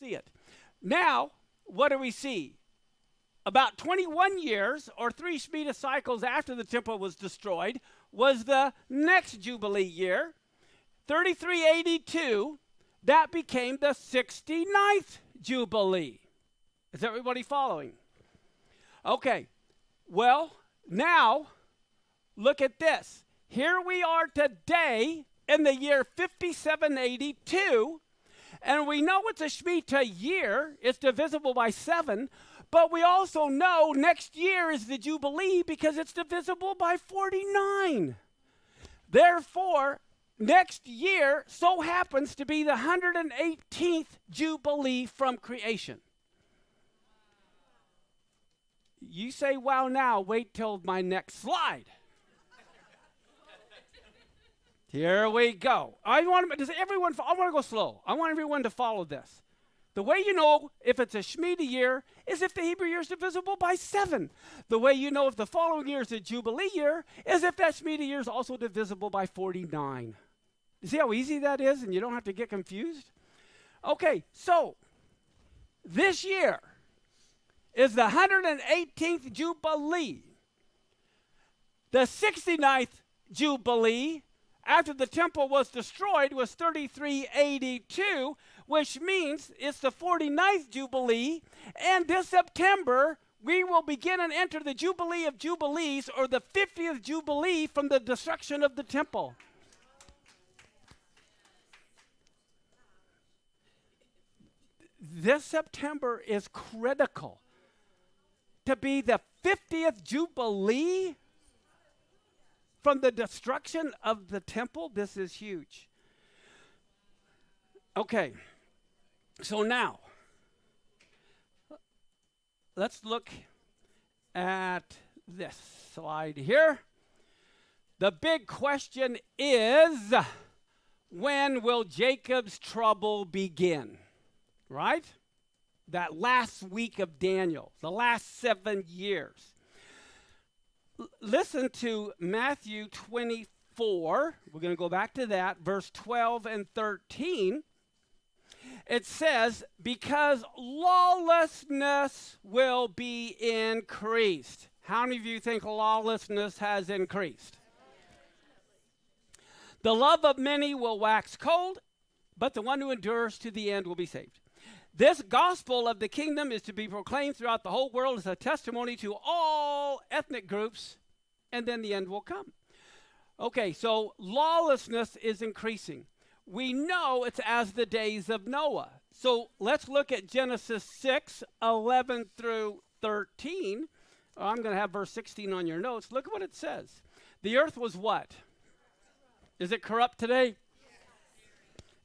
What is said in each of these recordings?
See it. Now, what do we see? About 21 years or 3 Shemitah cycles after the temple was destroyed was the next Jubilee year, 3382. That became the 69th Jubilee. Is everybody following? Okay. Well, now, look at this. Here we are today in the year 5782, and we know it's a Shemitah year. It's divisible by 7, but we also know next year is the Jubilee because it's divisible by 49. Therefore, next year so happens to be the 118th Jubilee from creation. You say, wow, now, wait till my next slide. Here we go. I want to go slow. I want everyone to follow this. The way you know if it's a Shemitah year is if the Hebrew year is divisible by 7. The way you know if the following year is a Jubilee year is if that Shemitah year is also divisible by 49. You see how easy that is, and you don't have to get confused? Okay, so this year is the 118th Jubilee. The 69th Jubilee after the temple was destroyed was 3382, which means it's the 49th Jubilee, and this September we will begin and enter the Jubilee of Jubilees, or the 50th Jubilee from the destruction of the temple. This September is critical. To be the 50th Jubilee from the destruction of the temple, this is huge. Okay, so now, let's look at this slide here. The big question is, when will Jacob's trouble begin? Right? That last week of Daniel, the last 7 years. Listen to Matthew 24. We're going to go back to that, verse 12 and 13. It says, because lawlessness will be increased. How many of you think lawlessness has increased? The love of many will wax cold, but the one who endures to the end will be saved. This gospel of the kingdom is to be proclaimed throughout the whole world as a testimony to all ethnic groups, and then the end will come. Okay, so lawlessness is increasing. We know it's as the days of Noah. So let's look at Genesis 6, 11 through 13. I'm going to have verse 16 on your notes. Look at what it says. The earth was what? Is it corrupt today?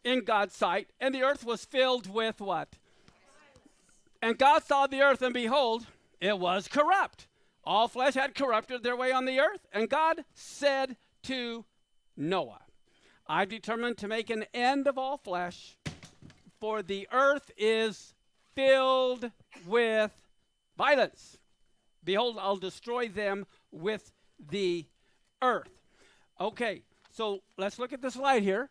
In God's sight. And the earth was filled with what? And God saw the earth, and behold, it was corrupt. All flesh had corrupted their way on the earth. And God said to Noah, I've determined to make an end of all flesh, for the earth is filled with violence. Behold, I'll destroy them with the earth. Okay, so let's look at the slide here.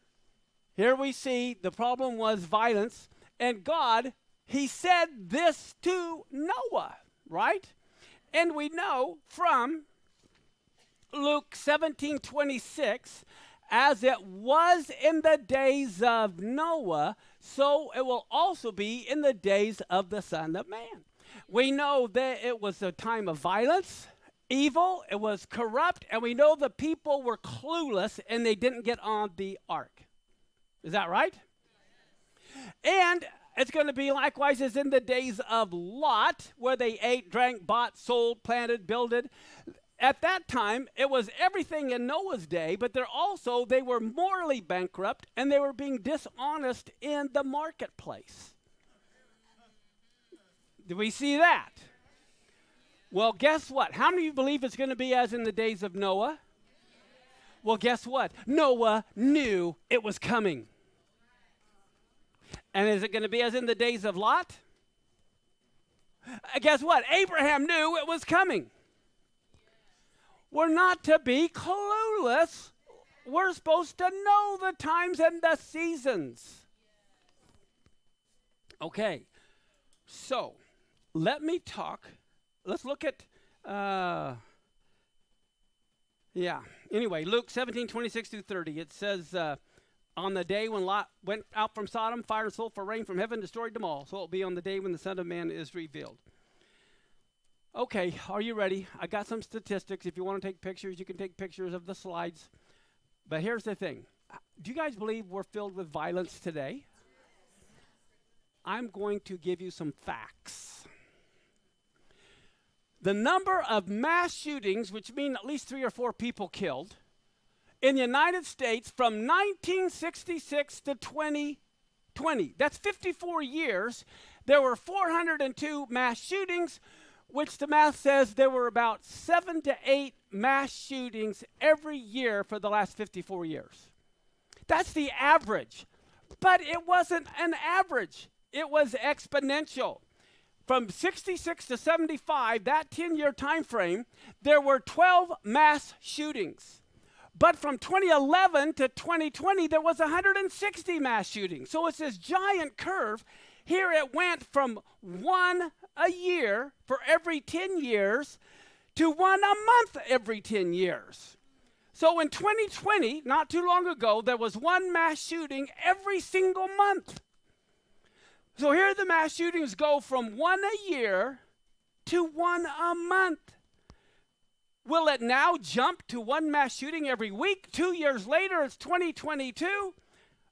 Here we see the problem was violence, and God, he said this to Noah, right? And we know from Luke 17:26, as it was in the days of Noah, so it will also be in the days of the Son of Man. We know that it was a time of violence, evil, it was corrupt, and we know the people were clueless and they didn't get on the ark. Is that right? And it's going to be likewise as in the days of Lot, where they ate, drank, bought, sold, planted, builded. At that time, it was everything in Noah's day, but they were morally bankrupt, and they were being dishonest in the marketplace. Do we see that? Well, guess what? How many of you believe it's going to be as in the days of Noah? Well, guess what? Noah knew it was coming. And is it going to be as in the days of Lot? Guess what? Abraham knew it was coming. We're not to be clueless. We're supposed to know the times and the seasons. Okay, so let me talk. Let's look at, anyway, Luke 17:26-30. It says, on the day when Lot went out from Sodom, fire and sulfur rained from heaven, destroyed them all. So it will be on the day when the Son of Man is revealed. Okay, are you ready? I got some statistics. If you want to take pictures, you can take pictures of the slides. But here's the thing. Do you guys believe we're filled with violence today? I'm going to give you some facts. The number of mass shootings, which mean at least 3 or 4 people killed, in the United States from 1966 to 2020, that's 54 years, there were 402 mass shootings, which the math says there were about 7 to 8 mass shootings every year for the last 54 years. That's the average. But it wasn't an average. It was exponential. From 66 to 75, that 10-year time frame, there were 12 mass shootings. But from 2011 to 2020, there was 160 mass shootings. So it's this giant curve. Here it went from 1 a year for every 10 years to 1 a month every 10 years. So in 2020, not too long ago, there was 1 mass shooting every single month. So here the mass shootings go from 1 a year to 1 a month. Will it now jump to 1 mass shooting every week? 2 years later, it's 2022?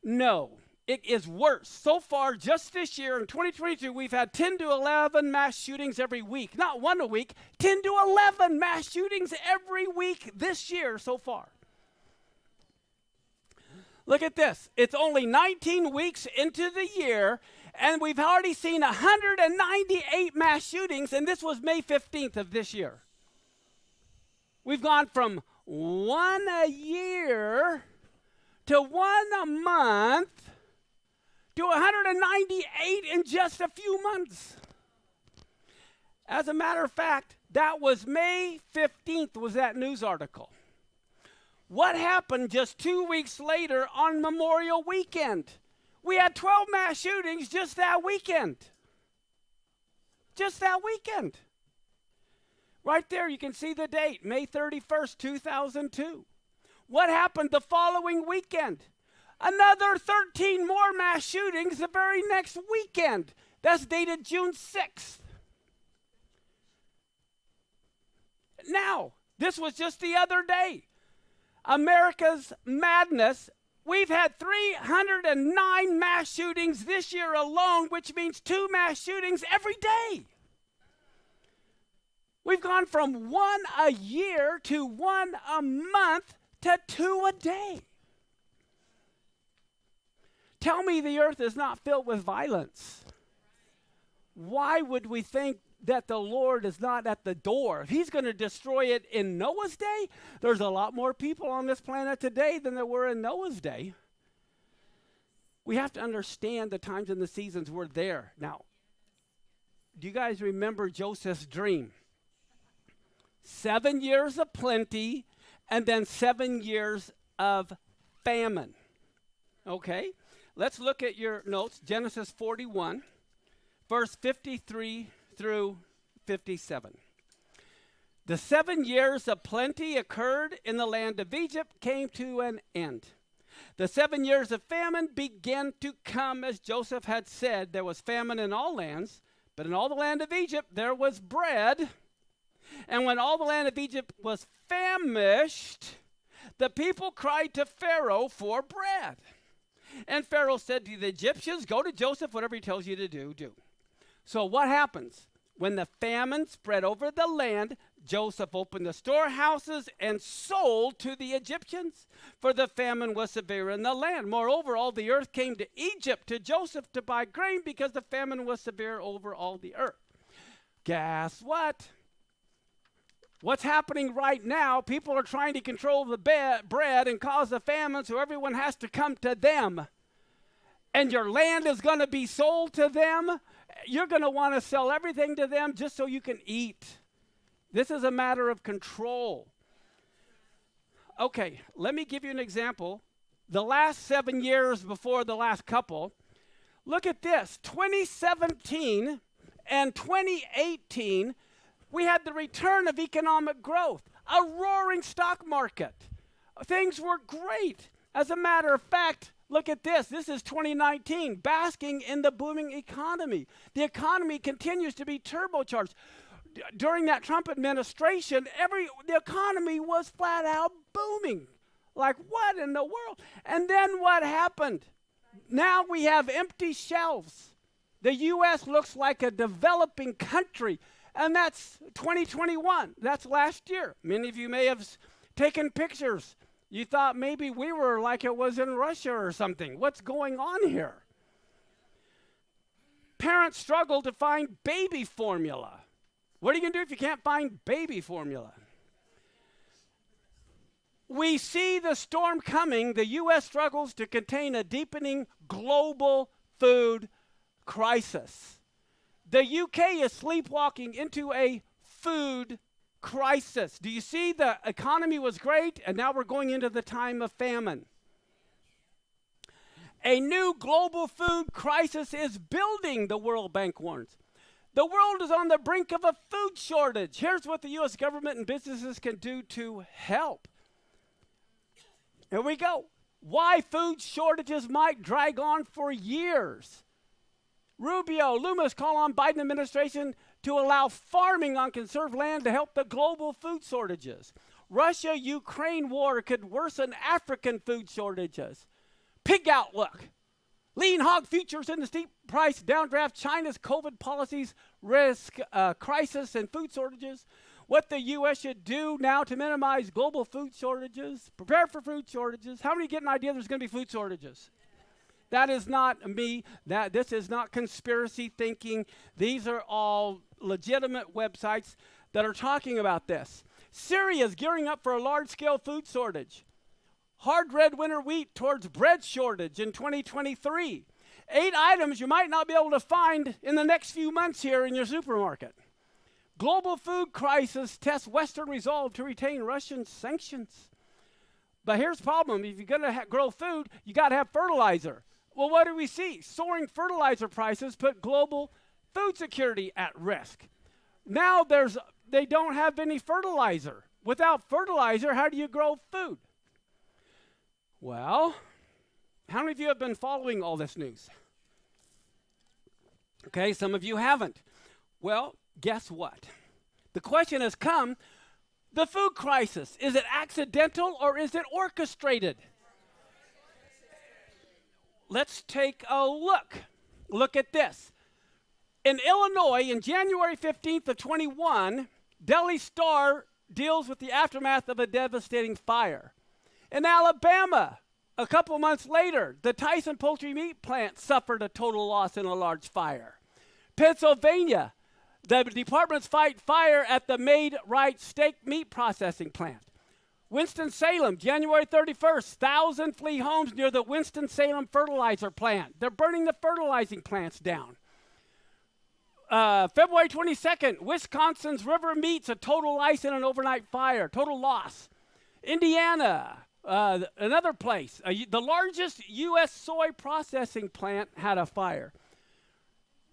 No, it is worse. So far, just this year in 2022, we've had 10 to 11 mass shootings every week. Not 1 a week, 10 to 11 mass shootings every week this year so far. Look at this. It's only 19 weeks into the year, and we've already seen 198 mass shootings, and this was May 15th of this year. We've gone from 1 a year to 1 a month to 198 in just a few months. As a matter of fact, that was May 15th was that news article. What happened just 2 weeks later on Memorial Weekend? We had 12 mass shootings just that weekend. Just that weekend. Right there, you can see the date, May 31st, 2002. What happened the following weekend? Another 13 more mass shootings the very next weekend. That's dated June 6th. Now, this was just the other day. America's madness. We've had 309 mass shootings this year alone, which means 2 mass shootings every day. We've gone from 1 a year to 1 a month to 2 a day. Tell me the earth is not filled with violence. Why would we think that the Lord is not at the door? If he's going to destroy it in Noah's day, there's a lot more people on this planet today than there were in Noah's day. We have to understand the times and the seasons we're there. Now, do you guys remember Joseph's dream? 7 years of plenty and then 7 years of famine. Okay, let's look at your notes. Genesis 41, verse 53 through 57. The 7 years of plenty occurred in the land of Egypt came to an end. The 7 years of famine began to come, as Joseph had said. There was famine in all lands, but in all the land of Egypt there was bread. And when all the land of Egypt was famished, the people cried to Pharaoh for bread. And Pharaoh said to the Egyptians, go to Joseph, whatever he tells you to do, do. So what happens? When the famine spread over the land, Joseph opened the storehouses and sold to the Egyptians, for the famine was severe in the land. Moreover, all the earth came to Egypt to Joseph to buy grain because the famine was severe over all the earth. Guess what? What's happening right now, people are trying to control the bread and cause a famine, so everyone has to come to them. And your land is going to be sold to them. You're going to want to sell everything to them just so you can eat. This is a matter of control. Okay, let me give you an example. The last 7 years before the last couple, Look at this. 2017 and 2018, we had the return of economic growth, a roaring stock market. Things were great. As a matter of fact, look at this. This is 2019, basking in the booming economy. The economy continues to be turbocharged. During that Trump administration, the economy was flat out booming. Like, what in the world? And then what happened? Now we have empty shelves. The U.S. looks like a developing country, and that's 2021. That's last year. Many of you may have taken pictures. You thought maybe we were like it was in Russia or something. What's going on here? Parents struggle to find baby formula. What are you going to do if you can't find baby formula? We see the storm coming. The U.S. struggles to contain a deepening global food crisis. The UK is sleepwalking into a food crisis. Do you see the economy was great, and now we're going into the time of famine? A new global food crisis is building, the World Bank warns. The world is on the brink of a food shortage. Here's what the U.S. government and businesses can do to help. Here we go. Why food shortages might drag on for years. Rubio, Loomis call on Biden administration to allow farming on conserved land to help the global food shortages. Russia-Ukraine war could worsen African food shortages. Pig outlook. Lean hog futures in the steep price downdraft. China's COVID policies risk crisis and food shortages. What the U.S. should do now to minimize global food shortages. Prepare for food shortages. How many get an idea there's going to be food shortages? That is not me. This is not conspiracy thinking. These are all legitimate websites that are talking about this. Syria is gearing up for a large-scale food shortage. Hard red winter wheat towards bread shortage in 2023. 8 items you might not be able to find in the next few months here in your supermarket. Global food crisis tests Western resolve to retain Russian sanctions. But here's the problem. If you're going to grow food, you got to have fertilizer. Well, what do we see? Soaring fertilizer prices put global food security at risk. Now they don't have any fertilizer. Without fertilizer, how do you grow food? Well, how many of you have been following all this news? Okay, some of you haven't. Well, guess what? The question has come, the food crisis, is it accidental or is it orchestrated? Let's take a look. Look at this. In Illinois, in January 15th of 21, Daily Star deals with the aftermath of a devastating fire. In Alabama, a couple months later, the Tyson poultry meat plant suffered a total loss in a large fire. Pennsylvania, the departments fight fire at the Made-Right steak meat processing plant. Winston-Salem, January 31st, 1,000 flee homes near the Winston-Salem fertilizer plant. They're burning the fertilizing plants down. February 22nd, Wisconsin's river meets a total loss in an overnight fire, total loss. Indiana, another place, the largest U.S. soy processing plant had a fire.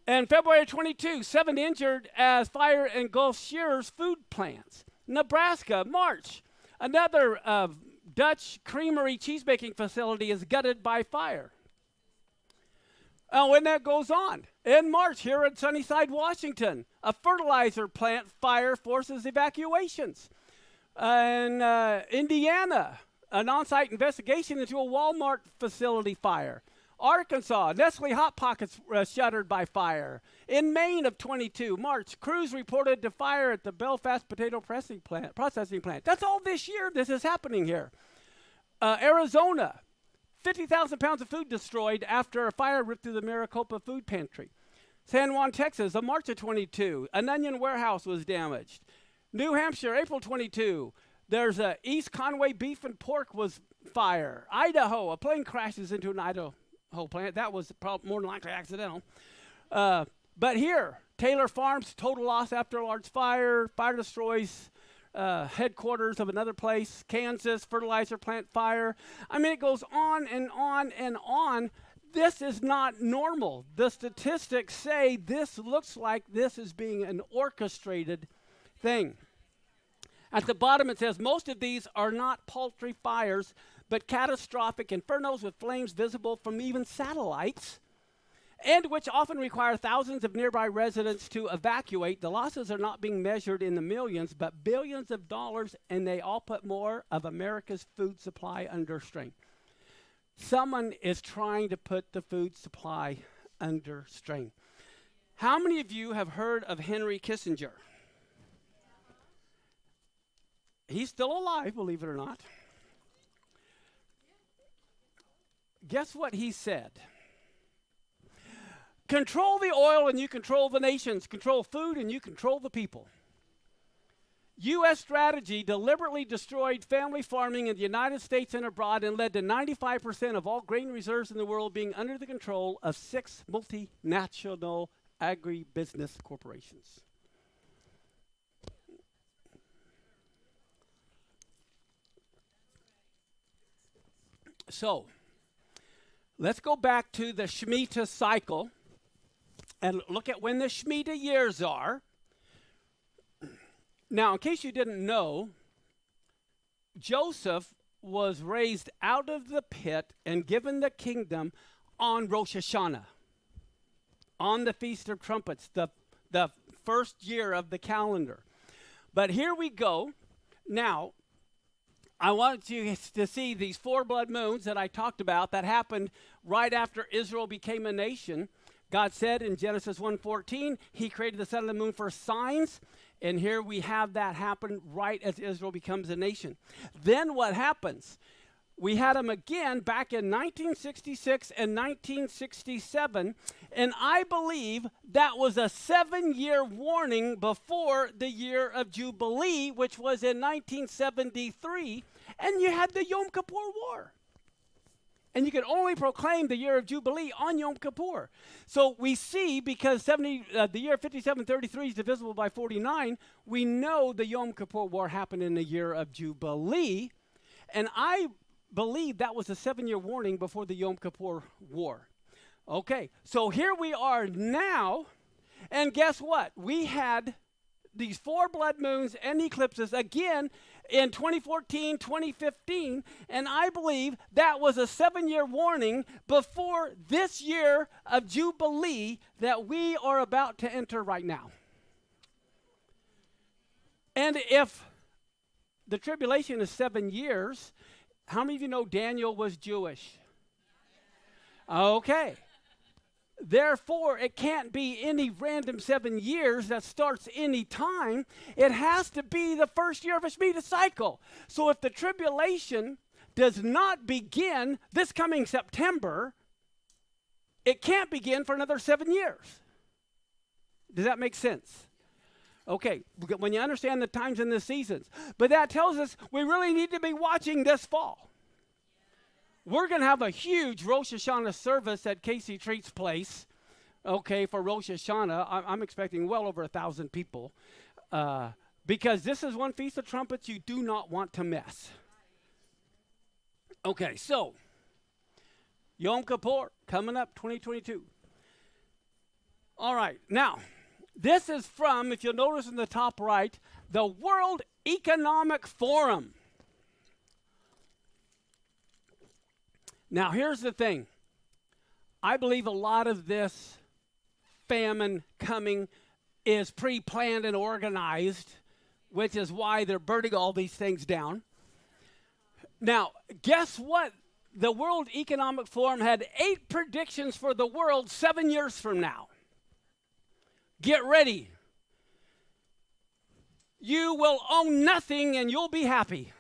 And February 22, 7 injured as fire engulfed Shearer's food plants. Nebraska, March, another Dutch creamery cheesemaking facility is gutted by fire. Oh, and that goes on. In March, here in Sunnyside, Washington, a fertilizer plant fire forces evacuations. In Indiana, an on-site investigation into a Walmart facility fire. Arkansas, Nestle Hot Pockets shuttered by fire. In Maine of 22, March, crews reported to fire at the Belfast potato processing plant. That's all this year this is happening here. Arizona, 50,000 pounds of food destroyed after a fire ripped through the Maricopa food pantry. San Juan, Texas, in March of 22, an onion warehouse was damaged. New Hampshire, April 22, there's a East Conway beef and pork was fire. Idaho, a plane crashes into an Idaho plant. That was probably more than likely accidental. But here, Taylor Farms, total loss after a large fire. Fire destroys headquarters of another place. Kansas, fertilizer plant fire. I mean, it goes on and on and on. This is not normal. The statistics say this looks like this is being an orchestrated thing. At the bottom it says, most of these are not paltry fires, but catastrophic infernos with flames visible from even satellites, and which often require thousands of nearby residents to evacuate. The losses are not being measured in the millions, but billions of dollars, and they all put more of America's food supply under strain. Someone is trying to put the food supply under strain. How many of you have heard of Henry Kissinger? He's still alive, believe it or not. Guess what he said? Control the oil and you control the nations. Control food and you control the people. U.S. strategy deliberately destroyed family farming in the United States and abroad and led to 95% of all grain reserves in the world being under the control of 6 multinational agribusiness corporations. So, let's go back to the Shemitah cycle and look at when the Shemitah years are. Now, in case you didn't know, Joseph was raised out of the pit and given the kingdom on Rosh Hashanah, on the Feast of Trumpets, the first year of the calendar. But here we go. Now, I want you to see these 4 blood moons that I talked about that happened right after Israel became a nation. God said in Genesis 1:14, he created the sun and the moon for signs. And here we have that happen right as Israel becomes a nation. Then what happens? We had them again back in 1966 and 1967. And I believe that was a 7-year warning before the year of Jubilee, which was in 1973. And you had the Yom Kippur War. And you could only proclaim the year of Jubilee on Yom Kippur. So we see, because the year 5733 is divisible by 49, we know the Yom Kippur War happened in the year of Jubilee. And I believe that was a 7-year warning before the Yom Kippur War. Okay, so here we are now, and guess what? We had these 4 blood moons and eclipses again in 2014, 2015, and I believe that was a 7-year warning before this year of Jubilee that we are about to enter right now. And if the tribulation is 7 years, how many of you know Daniel was Jewish? Okay. Therefore, it can't be any random 7 years that starts any time. It has to be the first year of a Shemitah cycle. So if the tribulation does not begin this coming September, it can't begin for another 7 years. Does that make sense? Okay, when you understand the times and the seasons. But that tells us we really need to be watching this fall. We're going to have a huge Rosh Hashanah service at Casey Treat's place, okay, for Rosh Hashanah. I'm expecting well over 1,000 people because this is one Feast of Trumpets you do not want to miss. Okay, so Yom Kippur coming up 2022. All right, now this is from, if you'll notice in the top right, the World Economic Forum. Now, here's the thing. I believe a lot of this famine coming is pre-planned and organized, which is why they're burning all these things down. Now, guess what? The World Economic Forum had 8 predictions for the world 7 years from now. Get ready. You will own nothing and you'll be happy.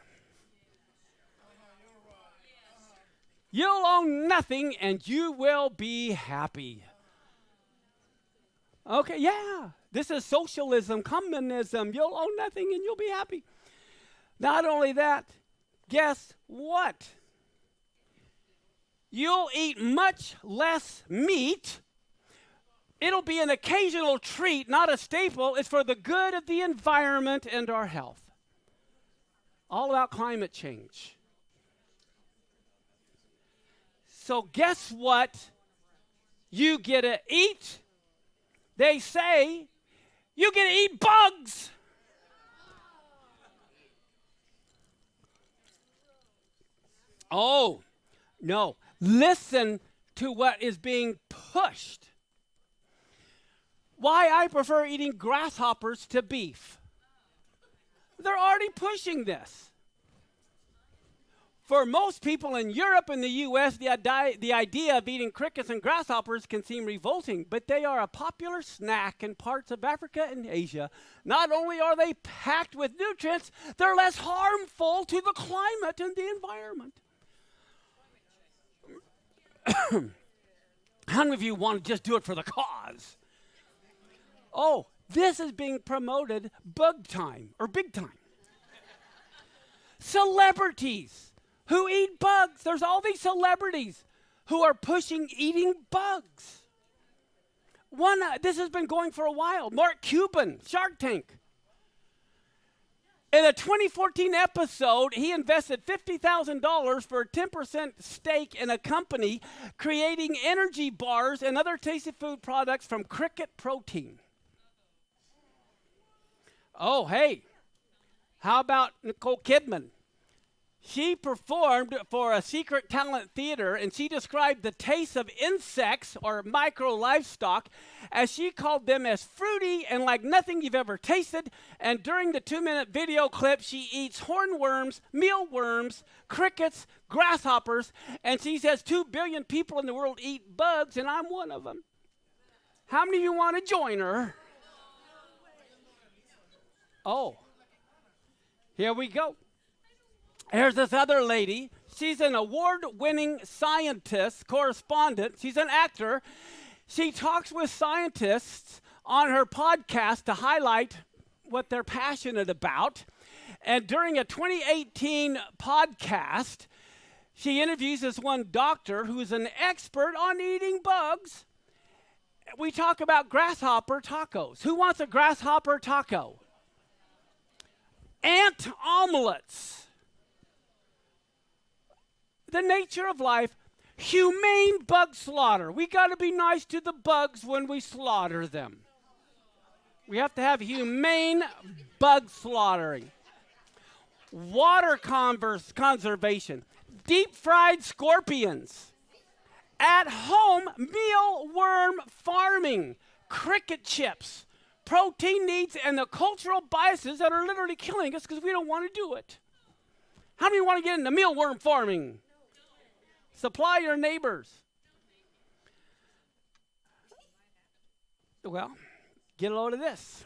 You'll own nothing and you will be happy. Okay, yeah. This is socialism, communism. You'll own nothing and you'll be happy. Not only that, guess what? You'll eat much less meat. It'll be an occasional treat, not a staple. It's for the good of the environment and our health. All about climate change. So guess what You get to eat. They say you get to eat bugs. Oh, no. Listen to what is being pushed. Why I prefer eating grasshoppers to beef. They're already pushing this. For most people in Europe and the U.S., the idea of eating crickets and grasshoppers can seem revolting, but they are a popular snack in parts of Africa and Asia. Not only are they packed with nutrients, they're less harmful to the climate and the environment. How many of you want to just do it for the cause? Oh, this is being promoted bug time or big time. Celebrities who eat bugs. There's all these celebrities who are pushing eating bugs. This has been going for a while. Mark Cuban, Shark Tank. In a 2014 episode, he invested $50,000 for a 10% stake in a company creating energy bars and other tasty food products from cricket protein. Oh, hey, how about Nicole Kidman? She performed for a secret talent theater, and she described the taste of insects or micro livestock, as she called them, as fruity and like nothing you've ever tasted. And during the 2-minute video clip, she eats hornworms, mealworms, crickets, grasshoppers, and she says 2 billion people in the world eat bugs, and I'm one of them. How many of you want to join her? Oh, here we go. Here's this other lady. She's an award-winning scientist, correspondent. She's an actor. She talks with scientists on her podcast to highlight what they're passionate about. And during a 2018 podcast, she interviews this one doctor who is an expert on eating bugs. We talk about grasshopper tacos. Who wants a grasshopper taco? Ant omelets. The nature of life, humane bug slaughter. We got to be nice to the bugs when we slaughter them. We have to have humane bug slaughtering. Water conservation. Deep fried scorpions. At home mealworm farming. Cricket chips. Protein needs and the cultural biases that are literally killing us because we don't want to do it. How many want to get into mealworm farming? Supply your neighbors. Well, get a load of this.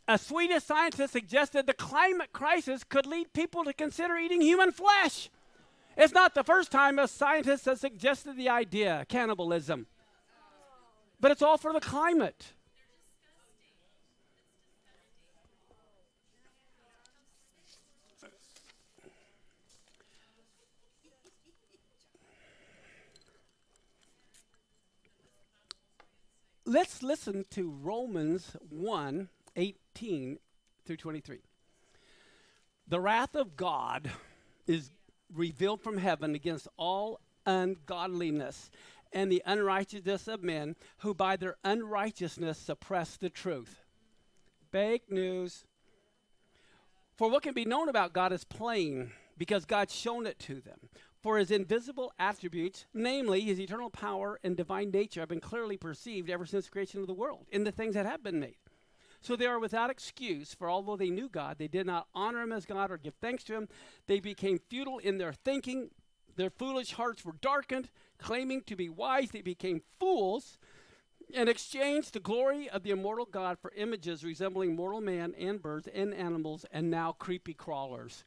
A Swedish scientist suggested the climate crisis could lead people to consider eating human flesh. It's not the first time a scientist has suggested the idea, cannibalism. But it's all for the climate. Let's listen to Romans 1:18 through 23. The wrath of God is revealed from heaven against all ungodliness and the unrighteousness of men who by their unrighteousness suppress the truth. Fake news. For what can be known about God is plain, because God's shown it to them. For his invisible attributes, namely his eternal power and divine nature, have been clearly perceived ever since the creation of the world, in the things that have been made. So they are without excuse, for although they knew God, they did not honor him as God or give thanks to him. They became futile in their thinking. Their foolish hearts were darkened. Claiming to be wise, they became fools and exchanged the glory of the immortal God for images resembling mortal man and birds and animals and now creepy crawlers.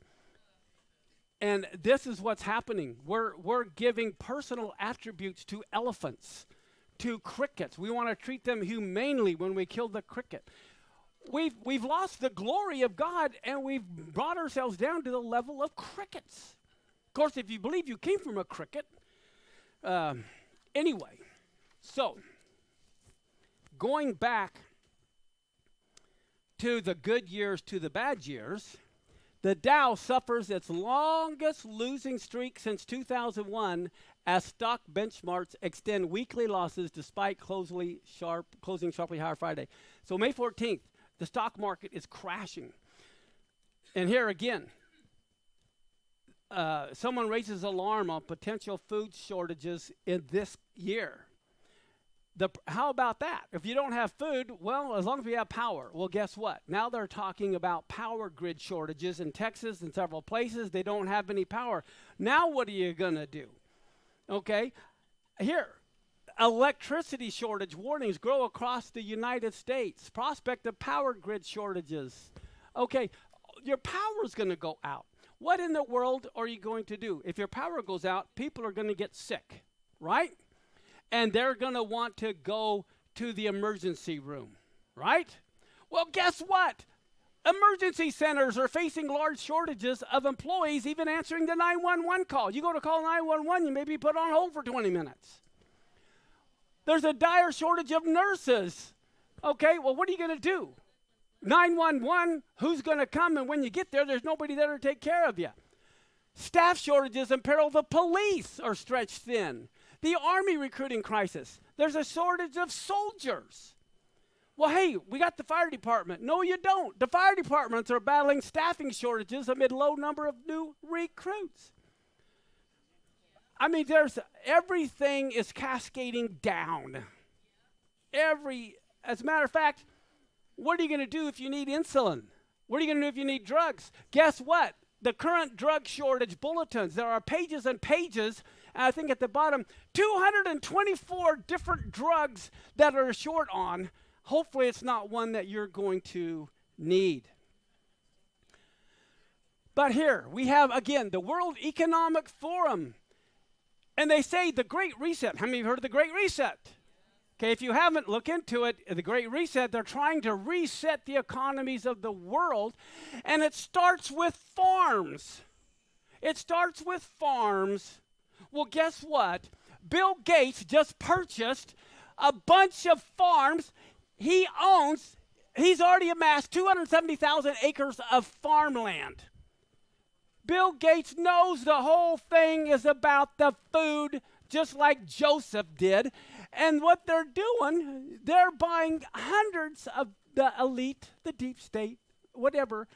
And this is what's happening. We're giving personal attributes to elephants, to crickets. We want to treat them humanely when we kill the cricket. We've lost the glory of God, and we've brought ourselves down to the level of crickets. Of course, if you believe you came from a cricket. Anyway, so going back to the good years to the bad years, the Dow suffers its longest losing streak since 2001 as stock benchmarks extend weekly losses despite closing sharply higher Friday. So May 14th, the stock market is crashing. And here again, someone raises alarm on potential food shortages in this year. How about that? If you don't have food, well, as long as we have power. Well, guess what? Now they're talking about power grid shortages in Texas and several places. They don't have any power. Now what are you going to do? Okay, here, electricity shortage warnings grow across the United States. Prospect of power grid shortages. Okay, your power is going to go out. What in the world are you going to do? If your power goes out, people are going to get sick, right? And they're going to want to go to the emergency room, right? Well, guess what? Emergency centers are facing large shortages of employees even answering the 911 call. You go to call 911, you may be put on hold for 20 minutes. There's a dire shortage of nurses. Okay, well, what are you going to do? 911, who's going to come? And when you get there, there's nobody there to take care of you. Staff shortages imperil the police are stretched thin. The Army recruiting crisis. There's a shortage of soldiers. Well, hey, we got the fire department. No, you don't. The fire departments are battling staffing shortages amid low number of new recruits. I mean, everything is cascading down. As a matter of fact, what are you going to do if you need insulin? What are you going to do if you need drugs? Guess what? The current drug shortage bulletins, there are pages and pages, and I think at the bottom, 224 different drugs that are short on. Hopefully it's not one that you're going to need. But here we have, again, the World Economic Forum. And they say the Great Reset. How many of you heard of the Great Reset? Okay, if you haven't, look into it. The Great Reset, they're trying to reset the economies of the world, and it starts with farms. It starts with farms. Well, guess what? Bill Gates just purchased a bunch of farms. He's already amassed 270,000 acres of farmland. Bill Gates knows the whole thing is about the food, just like Joseph did. And what they're doing, they're buying hundreds of the elite, the deep state, whatever.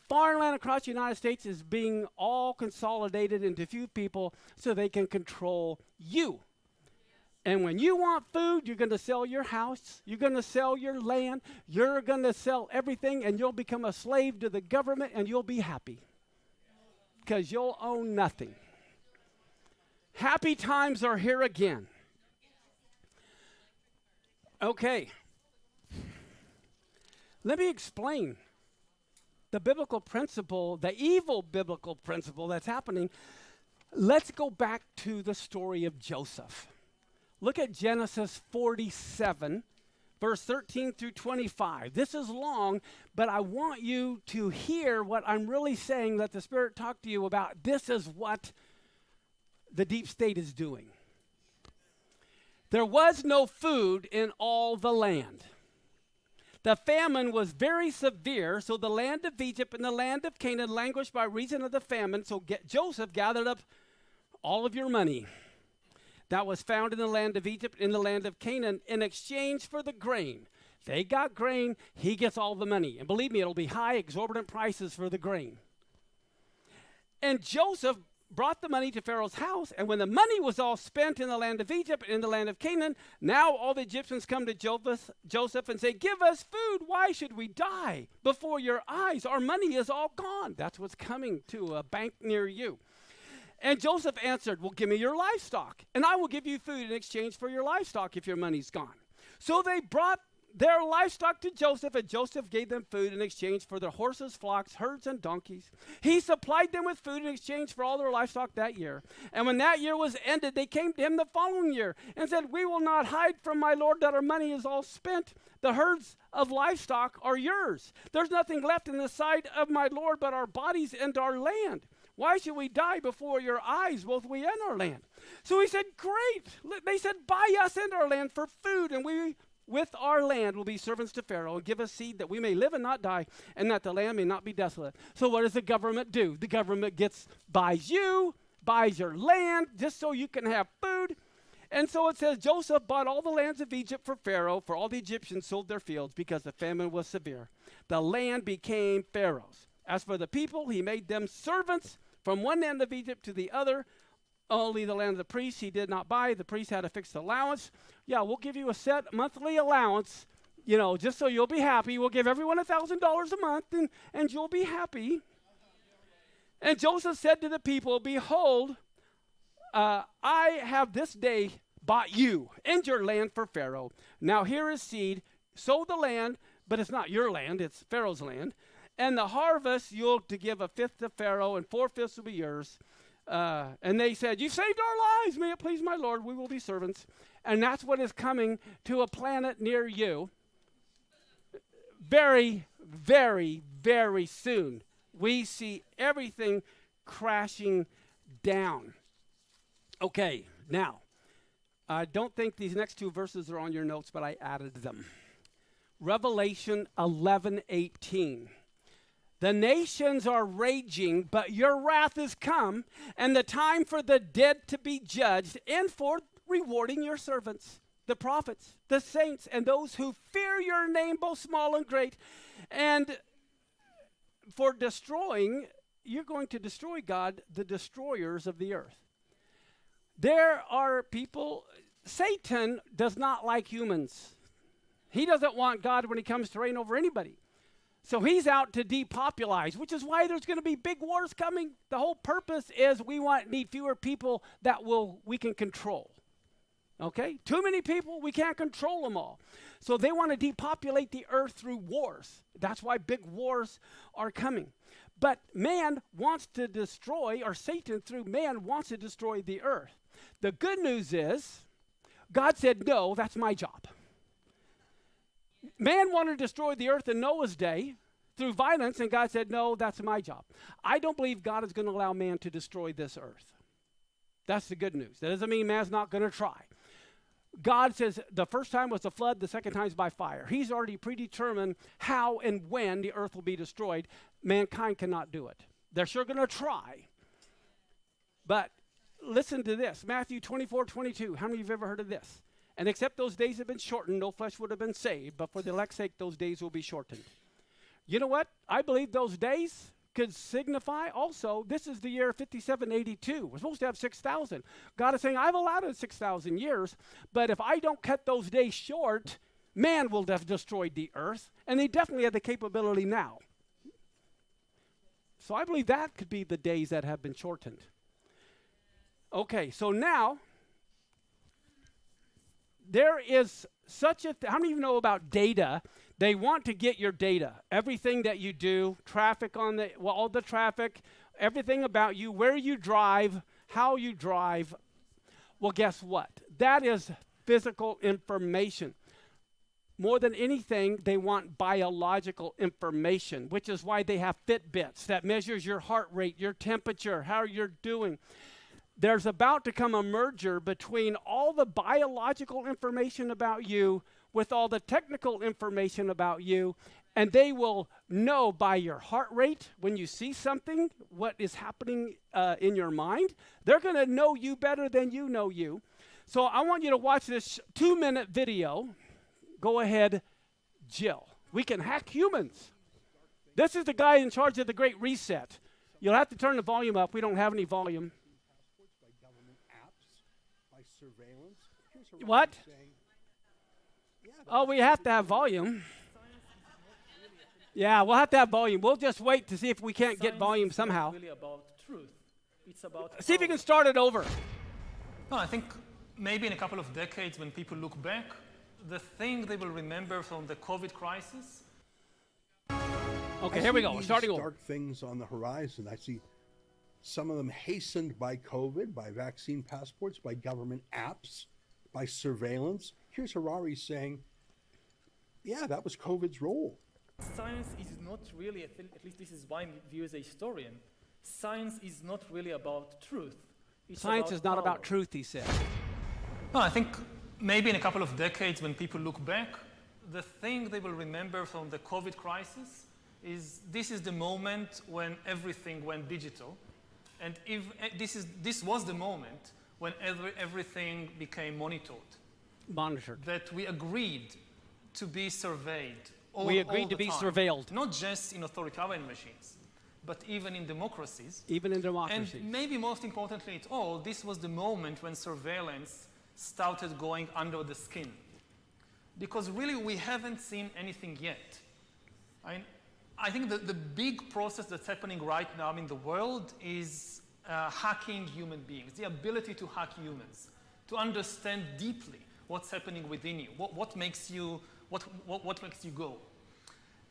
Farmland across the United States is being all consolidated into few people so they can control you. And when you want food, you're going to sell your house, you're going to sell your land, you're going to sell everything, and you'll become a slave to the government, and you'll be happy because you'll own nothing. Happy times are here again. Okay. Let me explain the biblical principle, the evil biblical principle that's happening. Let's go back to the story of Joseph. Look at Genesis 47, verse 13 through 25. This is long, but I want you to hear what I'm really saying. Let the Spirit talk to you about. This is what the deep state is doing. There was no food in all the land. The famine was very severe, so the land of Egypt and the land of Canaan languished by reason of the famine. So Joseph gathered up all of your money that was found in the land of Egypt, in the land of Canaan, in exchange for the grain. They got grain, he gets all the money. And believe me, it'll be high, exorbitant prices for the grain. And Joseph brought the money to Pharaoh's house, and when the money was all spent in the land of Egypt and in the land of Canaan, now all the Egyptians come to Joseph and say, "Give us food. Why should we die before your eyes? Our money is all gone." That's what's coming to a bank near you. And Joseph answered, "Well, give me your livestock, and I will give you food in exchange for your livestock if your money's gone." So they brought their livestock to Joseph, and Joseph gave them food in exchange for their horses, flocks, herds, and donkeys. He supplied them with food in exchange for all their livestock that year. And when that year was ended, they came to him the following year and said, "We will not hide from my lord that our money is all spent. The herds of livestock are yours. There's nothing left in the sight of my lord but our bodies and our land. Why should we die before your eyes, both we and our land?" So he said, "Great." They said, "Buy us and our land for food, and we with our land will be servants to Pharaoh, and give us seed that we may live and not die, and that the land may not be desolate." So what does the government do? The government buys you, buys your land just so you can have food. And so it says, Joseph bought all the lands of Egypt for Pharaoh, for all the Egyptians sold their fields because the famine was severe. The land became Pharaoh's. As for the people, he made them servants from one end of Egypt to the other. Only the land of the priests he did not buy. The priest had a fixed allowance. Yeah, we'll give you a set monthly allowance, just so you'll be happy. We'll give everyone $1,000 a month, and you'll be happy. And Joseph said to the people, behold, I have this day bought you and your land for Pharaoh. Now here is seed. Sow the land, but it's not your land. It's Pharaoh's land. And the harvest, you'll to give a fifth to Pharaoh, and 4/5 will be yours. And they said, you saved our lives. May it please my Lord. We will be servants. And that's what is coming to a planet near you very, very, very soon. We see everything crashing down. Okay, now, I don't think these next two verses are on your notes, but I added them. Revelation 11:18. The nations are raging, but your wrath is come, and the time for the dead to be judged, and for rewarding your servants, the prophets, the saints, and those who fear your name, both small and great. And for destroying, you're going to destroy, God, the destroyers of the earth. There are people, Satan does not like humans. He doesn't want God when he comes to reign over anybody. So he's out to depopulize, which is why there's going to be big wars coming. The whole purpose is we need fewer people that we can control. Okay? Too many people, we can't control them all. So they want to depopulate the earth through wars. That's why big wars are coming. But man wants to destroy, or Satan through man wants to destroy the earth. The good news is, God said, no, that's my job. Man wanted to destroy the earth in Noah's day through violence, and God said, no, that's my job. I don't believe God is going to allow man to destroy this earth. That's the good news. That doesn't mean man's not going to try. God says the first time was the flood, the second time is by fire. He's already predetermined how and when the earth will be destroyed. Mankind cannot do it. They're sure going to try. But listen to this, Matthew 24:22. How many of you have ever heard of this? And except those days have been shortened, no flesh would have been saved, but for the elect's sake, those days will be shortened. You know what? I believe those days could signify also, this is the year 5782. We're supposed to have 6,000. God is saying, I've allowed it 6,000 years, but if I don't cut those days short, man will have destroyed the earth, and they definitely have the capability now. So I believe that could be the days that have been shortened. Okay, so now, there is such a how many of you know about data? They want to get your data. Everything that you do, traffic on all the traffic, everything about you, where you drive, how you drive. Well, guess what? That is physical information. More than anything, they want biological information, which is why they have Fitbits that measures your heart rate, your temperature, how you're doing. There's about to come a merger between all the biological information about you with all the technical information about you, and they will know by your heart rate when you see something, what is happening in your mind. They're going to know you better than you know you. So I want you to watch this 2-minute video. Go ahead, Jill. We can hack humans. This is the guy in charge of the Great Reset. You'll have to turn the volume up. We don't have any volume. Surveillance. What? Oh, we have to have volume. Yeah, we'll have to have volume. We'll just wait to see if we can't get volume somehow. It's really about truth. It's about see if you can start it over. No, I think maybe in a couple of decades when people look back, the thing they will remember from the COVID crisis. Okay, here we go. We're starting over. Dark things on the horizon. I see some of them hastened by COVID, by vaccine passports, by government apps, by surveillance. Here's Harari saying, yeah, that was COVID's role. Science is not really, at least this is my view as a historian, science is not really about truth. It's science is not power. about truth, he said. No, I think maybe in a couple of decades when people look back, the thing they will remember from the COVID crisis is this is the moment when everything went digital. And if this was the moment when everything became Monitored. that we agreed to be surveyed. We agreed to be surveilled. Not just in authoritarian regimes, but even in democracies. Even in democracies. And maybe most importantly at all, this was the moment when surveillance started going under the skin. Because really we haven't seen anything yet. I think the big process that's happening right now in the world is hacking human beings, the ability to hack humans, to understand deeply what's happening within you, what makes you go.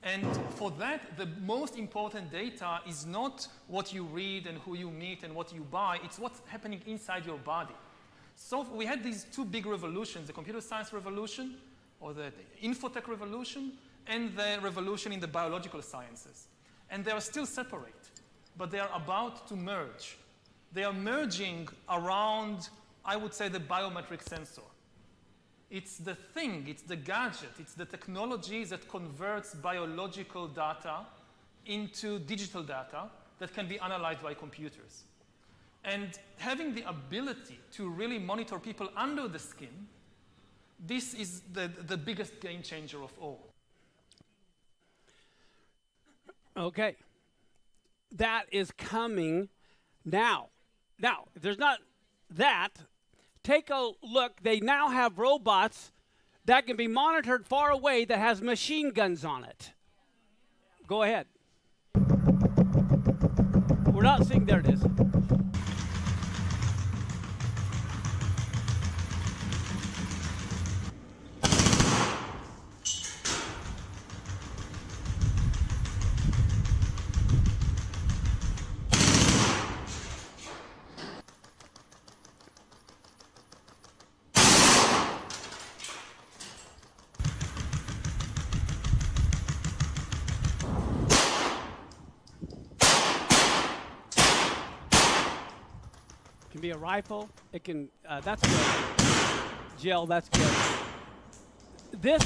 And for that, the most important data is not what you read and who you meet and what you buy, it's what's happening inside your body. So we had these two big revolutions, the computer science revolution, or the infotech revolution, and the revolution in the biological sciences. And they are still separate, but they are about to merge. They are merging around, I would say, the biometric sensor. It's the thing, it's the gadget, it's the technology that converts biological data into digital data that can be analyzed by computers. And having the ability to really monitor people under the skin, this is the biggest game changer of all. Okay. That is coming now. Now, if there's not that, take a look. They now have robots that can be monitored far away that has machine guns on it. Go ahead. We're not seeing, there it is. Can be a rifle. It can, that's good. Jill, that's good. This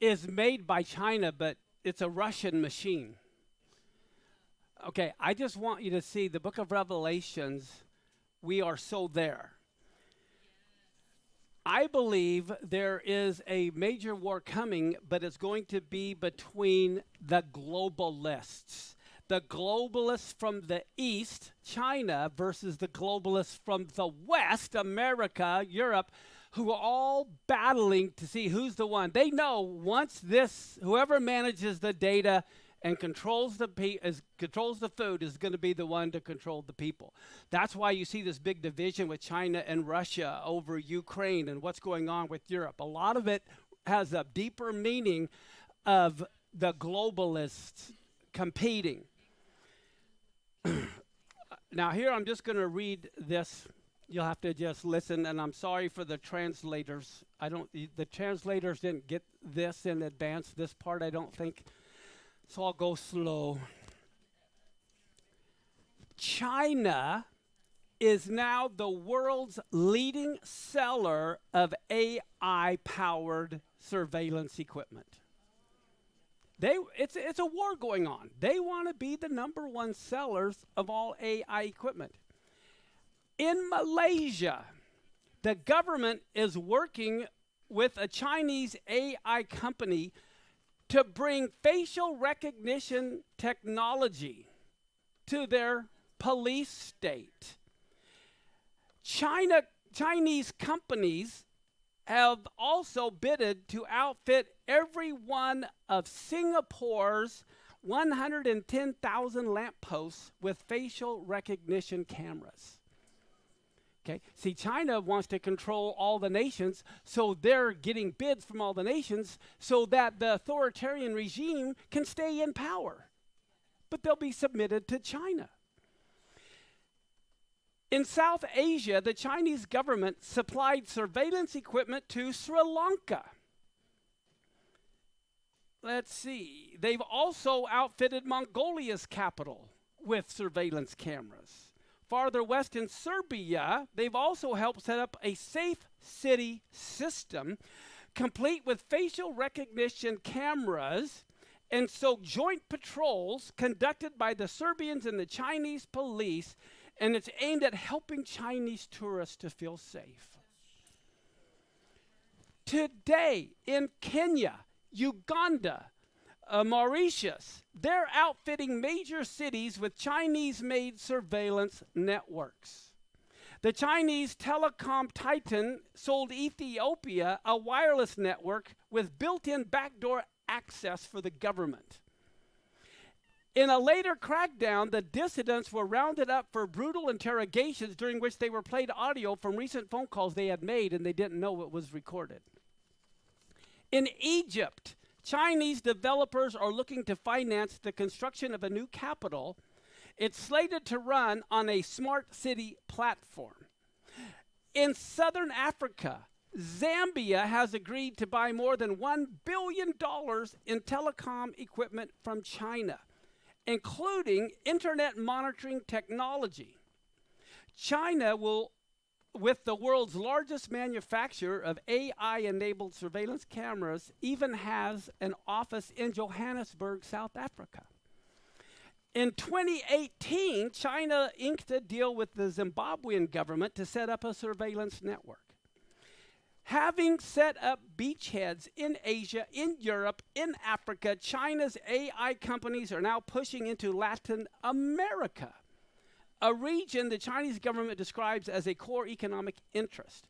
is made by China, but it's a Russian machine. Okay, I just want you to see the book of Revelations. We are so there. I believe there is a major war coming, but it's going to be between the globalists. The globalists from the East, China, versus the globalists from the West, America, Europe, who are all battling to see who's the one. They know once whoever manages the data and controls the food is going to be the one to control the people. That's why you see this big division with China and Russia over Ukraine and what's going on with Europe. A lot of it has a deeper meaning of the globalists competing. Now here I'm just going to read this. You'll have to just listen, and I'm sorry for the translators. The translators didn't get this in advance, this part I don't think, so I'll go slow. China is now the world's leading seller of AI-powered surveillance equipment. It's a war going on. They want to be the number one sellers of all AI equipment. In Malaysia, the government is working with a Chinese AI company to bring facial recognition technology to their police state. Chinese companies have also bidded to outfit every one of Singapore's 110,000 lampposts with facial recognition cameras. Okay, see, China wants to control all the nations, so they're getting bids from all the nations so that the authoritarian regime can stay in power. But they'll be submitted to China. In South Asia, the Chinese government supplied surveillance equipment to Sri Lanka. Let's see. They've also outfitted Mongolia's capital with surveillance cameras. Farther west in Serbia, they've also helped set up a safe city system complete with facial recognition cameras. And so joint patrols conducted by the Serbians and the Chinese police and it's aimed at helping Chinese tourists to feel safe. Today in Kenya, Uganda, Mauritius, they're outfitting major cities with Chinese-made surveillance networks. The Chinese telecom titan sold Ethiopia a wireless network with built-in backdoor access for the government. In a later crackdown, the dissidents were rounded up for brutal interrogations during which they were played audio from recent phone calls they had made, and they didn't know it was recorded. In Egypt, Chinese developers are looking to finance the construction of a new capital. It's slated to run on a smart city platform. In southern Africa, Zambia has agreed to buy more than $1 billion in telecom equipment from China, including internet monitoring technology. China will, with the world's largest manufacturer of AI-enabled surveillance cameras, even has an office in Johannesburg, South Africa. In 2018, China inked a deal with the Zimbabwean government to set up a surveillance network. Having set up beachheads in Asia, in Europe, in Africa, China's AI companies are now pushing into Latin America, a region the Chinese government describes as a core economic interest.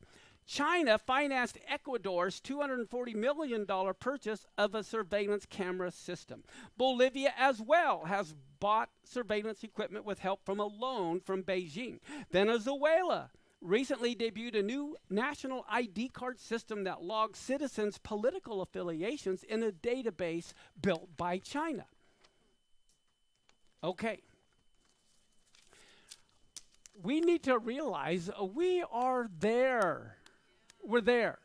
China financed Ecuador's $240 million purchase of a surveillance camera system. Bolivia as well has bought surveillance equipment with help from a loan from Beijing. Venezuela recently debuted a new national ID card system that logs citizens' political affiliations in a database built by China. Okay. We need to realize we are there. We're there.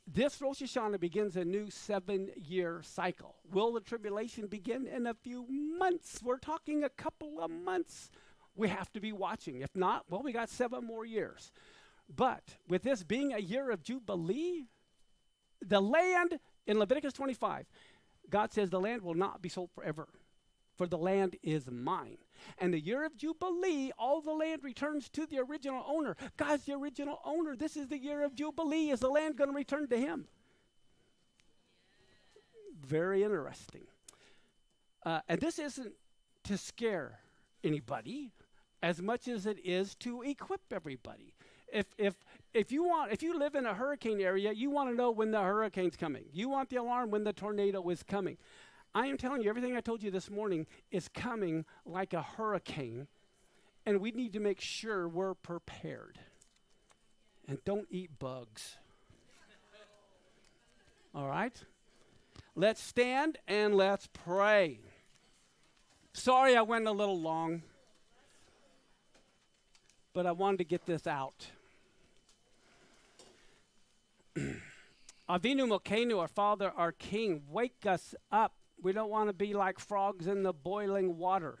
This Rosh Hashanah begins a new 7-year cycle. Will the tribulation begin in a few months? We're talking a couple of months. We have to be watching. If not, well, we got 7 more years. But with this being a year of Jubilee, the land in Leviticus 25, God says the land will not be sold forever, for the land is mine. And the year of Jubilee, all the land returns to the original owner. God's the original owner. This is the year of Jubilee. Is the land going to return to him? Very interesting. And this isn't to scare anybody as much as it is to equip everybody. If you live in a hurricane area, you want to know when the hurricane's coming. You want the alarm when the tornado is coming. I am telling you, everything I told you this morning is coming like a hurricane, and we need to make sure we're prepared. And don't eat bugs. All right? Let's stand and let's pray. Sorry I went a little long, but I wanted to get this out. Avinu Mokeinu, our Father, our King, wake us up. We don't want to be like frogs in the boiling water.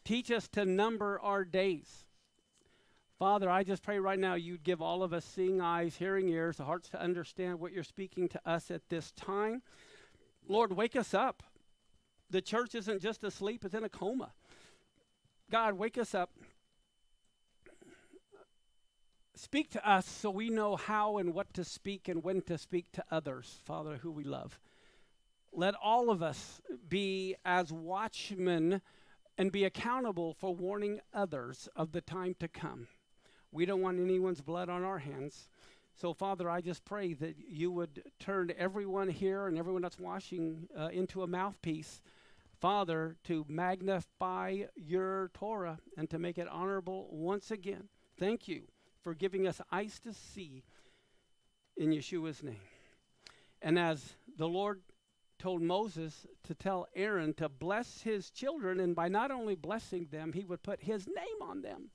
Teach us to number our days. Father, I just pray right now you'd give all of us seeing eyes, hearing ears, the hearts to understand what you're speaking to us at this time. Lord, wake us up. The church isn't just asleep, it's in a coma. God, wake us up. Speak to us so we know how and what to speak and when to speak to others, Father, who we love. Let all of us be as watchmen and be accountable for warning others of the time to come. We don't want anyone's blood on our hands. So, Father, I just pray that you would turn everyone here and everyone that's watching into a mouthpiece, Father, to magnify your Torah and to make it honorable once again. Thank you for giving us eyes to see in Yeshua's name. And as the Lord told Moses to tell Aaron to bless his children, and by not only blessing them, he would put his name on them.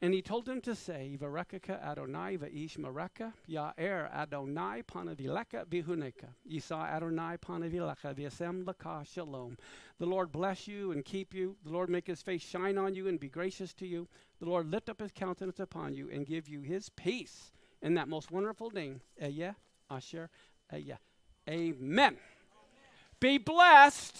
And he told him to say, Vayak'hel Adonai v'ish mareka, Ya'er Adonai panavileka v'huneka, Yisa Adonai panavileka v'yasem laka shalom. The Lord bless you and keep you. The Lord make his face shine on you and be gracious to you. The Lord lift up his countenance upon you and give you his peace. In that most wonderful name, Ehyeh, Asher, Ehyeh. Amen. Be blessed.